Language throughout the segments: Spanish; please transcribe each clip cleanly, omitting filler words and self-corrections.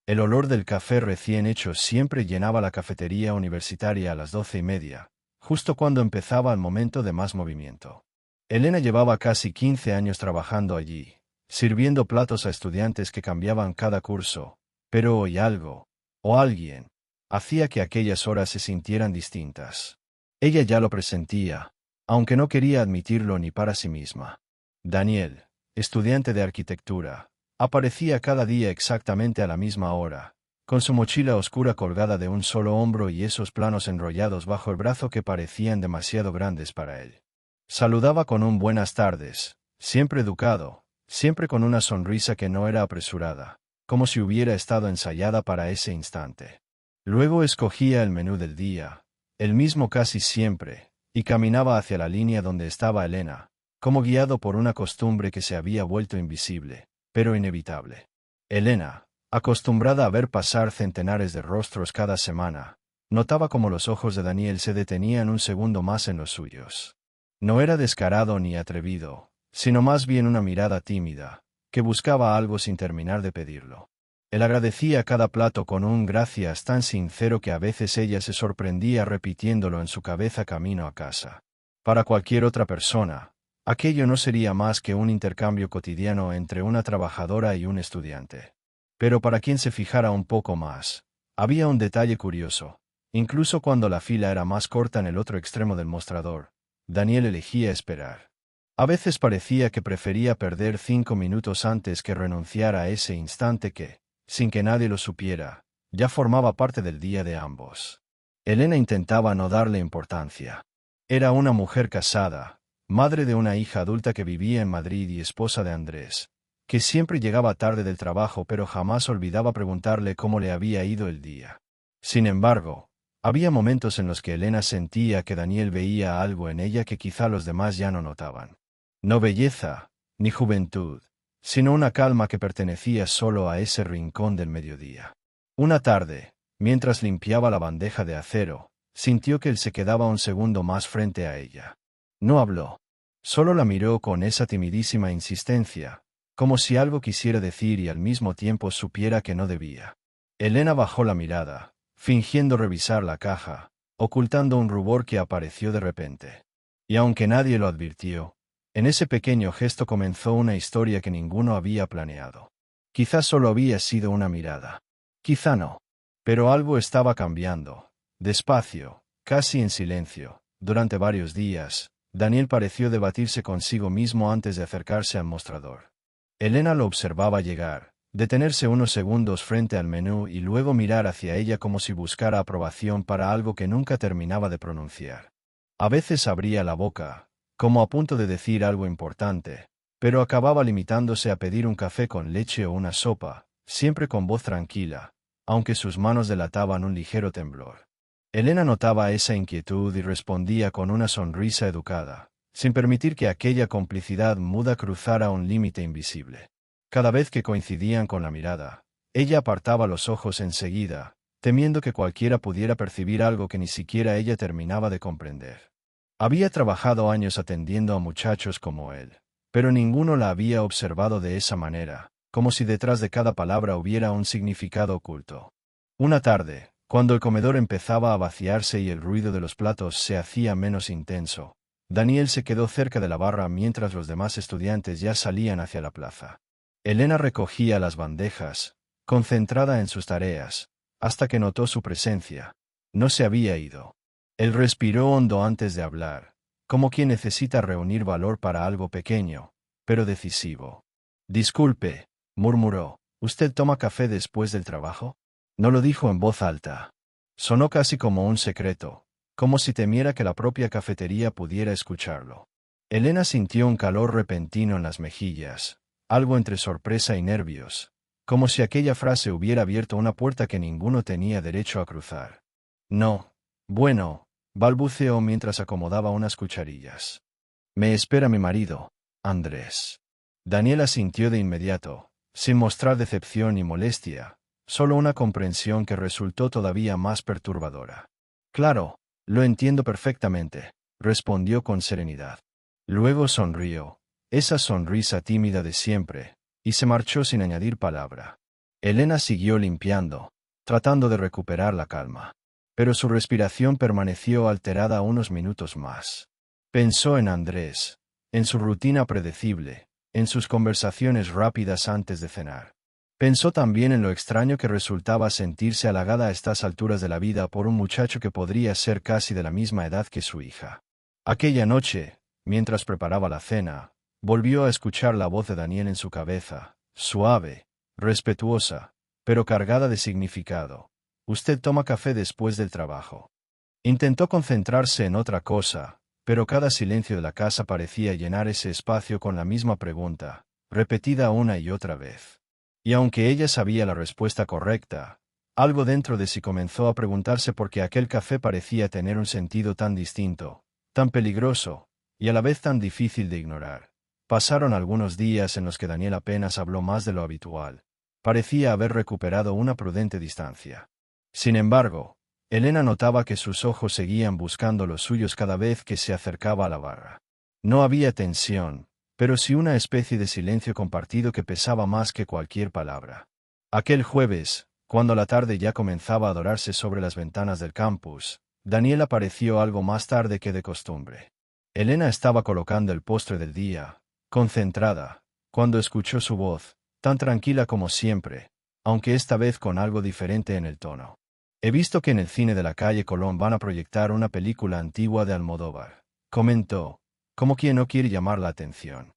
El olor del café recién hecho siempre llenaba la cafetería universitaria a las 12:30, justo cuando empezaba el momento de más movimiento. Elena llevaba casi 15 años trabajando allí, sirviendo platos a estudiantes que cambiaban cada curso, pero hoy algo, o alguien, hacía que aquellas horas se sintieran distintas. Ella ya lo presentía, aunque no quería admitirlo ni para sí misma. Daniel, estudiante de arquitectura, aparecía cada día exactamente a la misma hora, con su mochila oscura colgada de un solo hombro y esos planos enrollados bajo el brazo que parecían demasiado grandes para él. Saludaba con un buenas tardes, siempre educado, siempre con una sonrisa que no era apresurada, como si hubiera estado ensayada para ese instante. Luego escogía el menú del día, el mismo casi siempre, y caminaba hacia la línea donde estaba Elena, como guiado por una costumbre que se había vuelto invisible, pero inevitable. Elena, acostumbrada a ver pasar centenares de rostros cada semana, notaba cómo los ojos de Daniel se detenían un segundo más en los suyos. No era descarado ni atrevido, sino más bien una mirada tímida, que buscaba algo sin terminar de pedirlo. Él agradecía cada plato con un gracias tan sincero que a veces ella se sorprendía repitiéndolo en su cabeza camino a casa. Para cualquier otra persona, aquello no sería más que un intercambio cotidiano entre una trabajadora y un estudiante. Pero para quien se fijara un poco más, había un detalle curioso. Incluso cuando la fila era más corta en el otro extremo del mostrador, Daniel elegía esperar. A veces parecía que prefería perder 5 minutos antes que renunciar a ese instante que, sin que nadie lo supiera, ya formaba parte del día de ambos. Elena intentaba no darle importancia. Era una mujer casada, madre de una hija adulta que vivía en Madrid y esposa de Andrés, que siempre llegaba tarde del trabajo pero jamás olvidaba preguntarle cómo le había ido el día. Sin embargo, había momentos en los que Elena sentía que Daniel veía algo en ella que quizá los demás ya no notaban. No belleza, ni juventud, sino una calma que pertenecía solo a ese rincón del mediodía. Una tarde, mientras limpiaba la bandeja de acero, sintió que él se quedaba un segundo más frente a ella. No habló. Solo la miró con esa timidísima insistencia, como si algo quisiera decir y al mismo tiempo supiera que no debía. Elena bajó la mirada, fingiendo revisar la caja, ocultando un rubor que apareció de repente. Y aunque nadie lo advirtió, en ese pequeño gesto comenzó una historia que ninguno había planeado. Quizás solo había sido una mirada. Quizá no. Pero algo estaba cambiando. Despacio, casi en silencio, durante varios días, Daniel pareció debatirse consigo mismo antes de acercarse al mostrador. Elena lo observaba llegar, detenerse unos segundos frente al menú y luego mirar hacia ella como si buscara aprobación para algo que nunca terminaba de pronunciar. A veces abría la boca, como a punto de decir algo importante, pero acababa limitándose a pedir un café con leche o una sopa, siempre con voz tranquila, aunque sus manos delataban un ligero temblor. Elena notaba esa inquietud y respondía con una sonrisa educada, sin permitir que aquella complicidad muda cruzara un límite invisible. Cada vez que coincidían con la mirada, ella apartaba los ojos enseguida, temiendo que cualquiera pudiera percibir algo que ni siquiera ella terminaba de comprender. Había trabajado años atendiendo a muchachos como él, pero ninguno la había observado de esa manera, como si detrás de cada palabra hubiera un significado oculto. Una tarde, cuando el comedor empezaba a vaciarse y el ruido de los platos se hacía menos intenso, Daniel se quedó cerca de la barra mientras los demás estudiantes ya salían hacia la plaza. Elena recogía las bandejas, concentrada en sus tareas, hasta que notó su presencia. No se había ido. Él respiró hondo antes de hablar, como quien necesita reunir valor para algo pequeño, pero decisivo. «Disculpe», murmuró, «¿usted toma café después del trabajo?» No lo dijo en voz alta. Sonó casi como un secreto, como si temiera que la propia cafetería pudiera escucharlo. Elena sintió un calor repentino en las mejillas, algo entre sorpresa y nervios, como si aquella frase hubiera abierto una puerta que ninguno tenía derecho a cruzar. «No. Bueno», balbuceó mientras acomodaba unas cucharillas. «Me espera mi marido, Andrés». Daniel asintió de inmediato, sin mostrar decepción ni molestia, solo una comprensión que resultó todavía más perturbadora. «Claro, lo entiendo perfectamente», respondió con serenidad. Luego sonrió, esa sonrisa tímida de siempre, y se marchó sin añadir palabra. Elena siguió limpiando, tratando de recuperar la calma. Pero su respiración permaneció alterada unos minutos más. Pensó en Andrés, en su rutina predecible, en sus conversaciones rápidas antes de cenar. Pensó también en lo extraño que resultaba sentirse halagada a estas alturas de la vida por un muchacho que podría ser casi de la misma edad que su hija. Aquella noche, mientras preparaba la cena, volvió a escuchar la voz de Daniel en su cabeza, suave, respetuosa, pero cargada de significado. «Usted toma café después del trabajo». Intentó concentrarse en otra cosa, pero cada silencio de la casa parecía llenar ese espacio con la misma pregunta, repetida una y otra vez. Y aunque ella sabía la respuesta correcta, algo dentro de sí comenzó a preguntarse por qué aquel café parecía tener un sentido tan distinto, tan peligroso, y a la vez tan difícil de ignorar. Pasaron algunos días en los que Daniel apenas habló más de lo habitual. Parecía haber recuperado una prudente distancia. Sin embargo, Elena notaba que sus ojos seguían buscando los suyos cada vez que se acercaba a la barra. No había tensión, pero sí una especie de silencio compartido que pesaba más que cualquier palabra. Aquel jueves, cuando la tarde ya comenzaba a dorarse sobre las ventanas del campus, Daniel apareció algo más tarde que de costumbre. Elena estaba colocando el postre del día, concentrada, cuando escuchó su voz, tan tranquila como siempre, aunque esta vez con algo diferente en el tono. «He visto que en el cine de la calle Colón van a proyectar una película antigua de Almodóvar», comentó, como quien no quiere llamar la atención.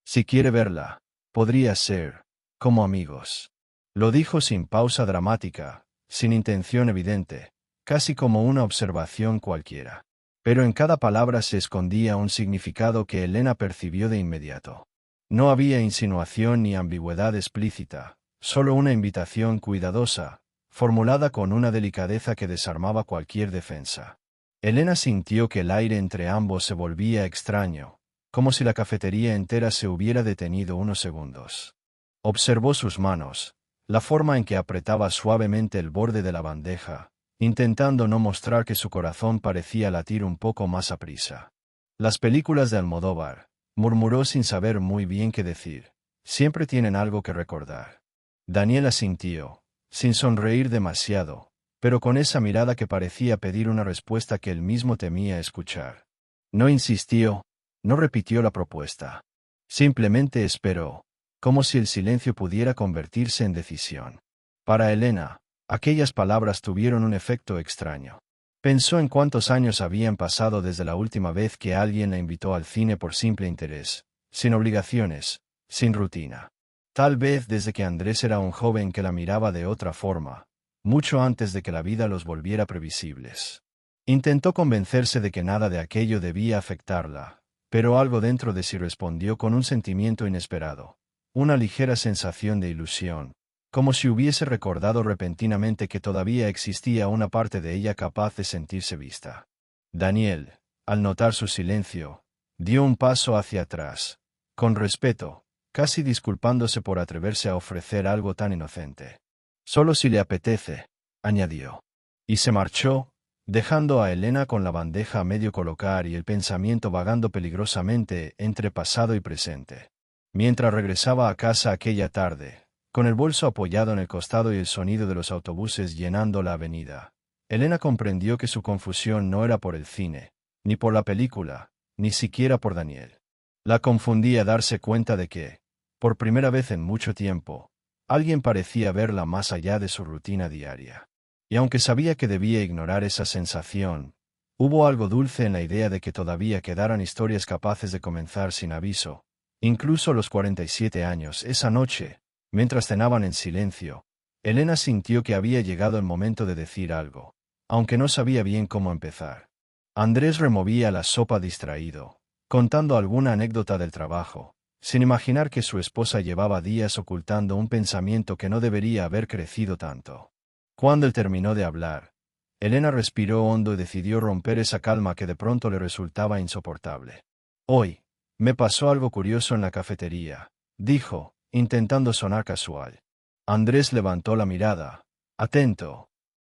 «Si quiere verla, podría ser, como amigos». Lo dijo sin pausa dramática, sin intención evidente, casi como una observación cualquiera. Pero en cada palabra se escondía un significado que Elena percibió de inmediato. No había insinuación ni ambigüedad explícita, solo una invitación cuidadosa, formulada con una delicadeza que desarmaba cualquier defensa. Elena sintió que el aire entre ambos se volvía extraño, como si la cafetería entera se hubiera detenido unos segundos. Observó sus manos, la forma en que apretaba suavemente el borde de la bandeja, intentando no mostrar que su corazón parecía latir un poco más aprisa. «Las películas de Almodóvar», murmuró sin saber muy bien qué decir, «siempre tienen algo que recordar». Daniel asintió, sin sonreír demasiado, pero con esa mirada que parecía pedir una respuesta que él mismo temía escuchar. No insistió, no repitió la propuesta. Simplemente esperó, como si el silencio pudiera convertirse en decisión. Para Elena, aquellas palabras tuvieron un efecto extraño. Pensó en cuántos años habían pasado desde la última vez que alguien la invitó al cine por simple interés, sin obligaciones, sin rutina. Tal vez desde que Andrés era un joven que la miraba de otra forma, mucho antes de que la vida los volviera previsibles. Intentó convencerse de que nada de aquello debía afectarla, pero algo dentro de sí respondió con un sentimiento inesperado, una ligera sensación de ilusión, como si hubiese recordado repentinamente que todavía existía una parte de ella capaz de sentirse vista. Daniel, al notar su silencio, dio un paso hacia atrás, con respeto, casi disculpándose por atreverse a ofrecer algo tan inocente. «Solo si le apetece», añadió. Y se marchó, dejando a Elena con la bandeja a medio colocar y el pensamiento vagando peligrosamente entre pasado y presente. Mientras regresaba a casa aquella tarde, con el bolso apoyado en el costado y el sonido de los autobuses llenando la avenida, Elena comprendió que su confusión no era por el cine, ni por la película, ni siquiera por Daniel. La confundía darse cuenta de que, por primera vez en mucho tiempo, alguien parecía verla más allá de su rutina diaria. Y aunque sabía que debía ignorar esa sensación, hubo algo dulce en la idea de que todavía quedaran historias capaces de comenzar sin aviso. Incluso a los 47 años, esa noche, mientras cenaban en silencio, Elena sintió que había llegado el momento de decir algo, aunque no sabía bien cómo empezar. Andrés removía la sopa distraído, contando alguna anécdota del trabajo, sin imaginar que su esposa llevaba días ocultando un pensamiento que no debería haber crecido tanto. Cuando él terminó de hablar, Elena respiró hondo y decidió romper esa calma que de pronto le resultaba insoportable. «Hoy, me pasó algo curioso en la cafetería», dijo, intentando sonar casual. Andrés levantó la mirada, atento.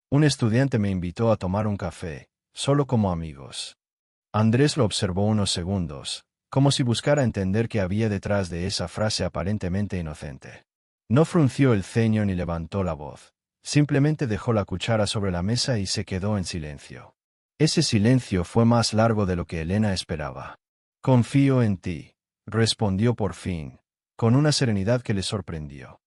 «Un estudiante me invitó a tomar un café, solo como amigos». Andrés lo observó unos segundos, como si buscara entender qué había detrás de esa frase aparentemente inocente. No frunció el ceño ni levantó la voz. Simplemente dejó la cuchara sobre la mesa y se quedó en silencio. Ese silencio fue más largo de lo que Elena esperaba. Confío en ti, respondió por fin, con una serenidad que le sorprendió.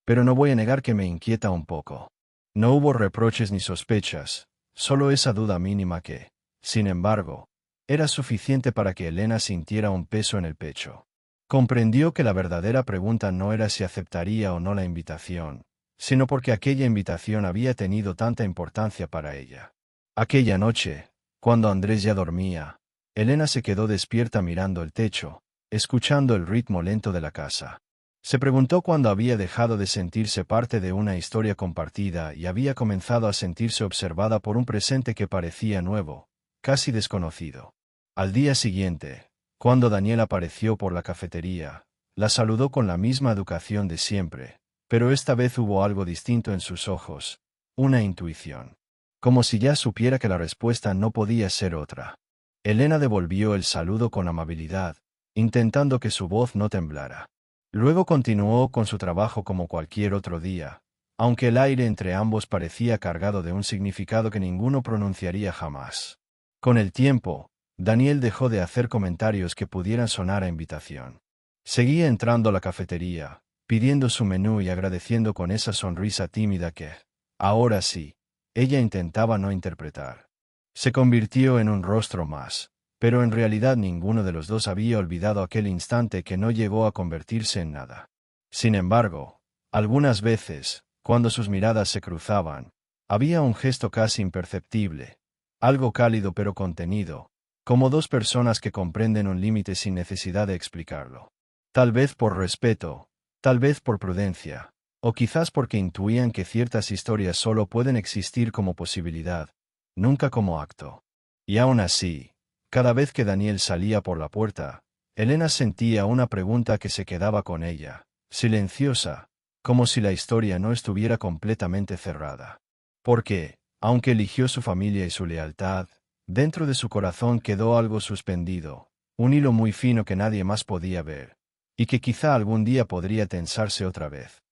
Pero no voy a negar que me inquieta un poco. No hubo reproches ni sospechas, solo esa duda mínima que, sin embargo, era suficiente para que Elena sintiera un peso en el pecho. Comprendió que la verdadera pregunta no era si aceptaría o no la invitación, sino porque aquella invitación había tenido tanta importancia para ella. Aquella noche, cuando Andrés ya dormía, Elena se quedó despierta mirando el techo, escuchando el ritmo lento de la casa. Se preguntó cuándo había dejado de sentirse parte de una historia compartida y había comenzado a sentirse observada por un presente que parecía nuevo, casi desconocido. Al día siguiente, cuando Daniel apareció por la cafetería, la saludó con la misma educación de siempre, pero esta vez hubo algo distinto en sus ojos, una intuición. Como si ya supiera que la respuesta no podía ser otra. Elena devolvió el saludo con amabilidad, intentando que su voz no temblara. Luego continuó con su trabajo como cualquier otro día, aunque el aire entre ambos parecía cargado de un significado que ninguno pronunciaría jamás. Con el tiempo, Daniel dejó de hacer comentarios que pudieran sonar a invitación. Seguía entrando a la cafetería, pidiendo su menú y agradeciendo con esa sonrisa tímida que, ahora sí, ella intentaba no interpretar. Se convirtió en un rostro más, pero en realidad ninguno de los dos había olvidado aquel instante que no llegó a convertirse en nada. Sin embargo, algunas veces, cuando sus miradas se cruzaban, había un gesto casi imperceptible, algo cálido pero contenido, como dos personas que comprenden un límite sin necesidad de explicarlo. Tal vez por respeto, tal vez por prudencia, o quizás porque intuían que ciertas historias solo pueden existir como posibilidad, nunca como acto. Y aún así, cada vez que Daniel salía por la puerta, Elena sentía una pregunta que se quedaba con ella, silenciosa, como si la historia no estuviera completamente cerrada. Porque, aunque eligió su familia y su lealtad, dentro de su corazón quedó algo suspendido, un hilo muy fino que nadie más podía ver, y que quizá algún día podría tensarse otra vez.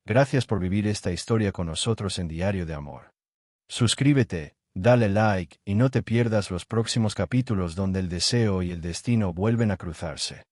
Gracias por vivir esta historia con nosotros en Diario de Amor. Suscríbete, dale like y no te pierdas los próximos capítulos donde el deseo y el destino vuelven a cruzarse.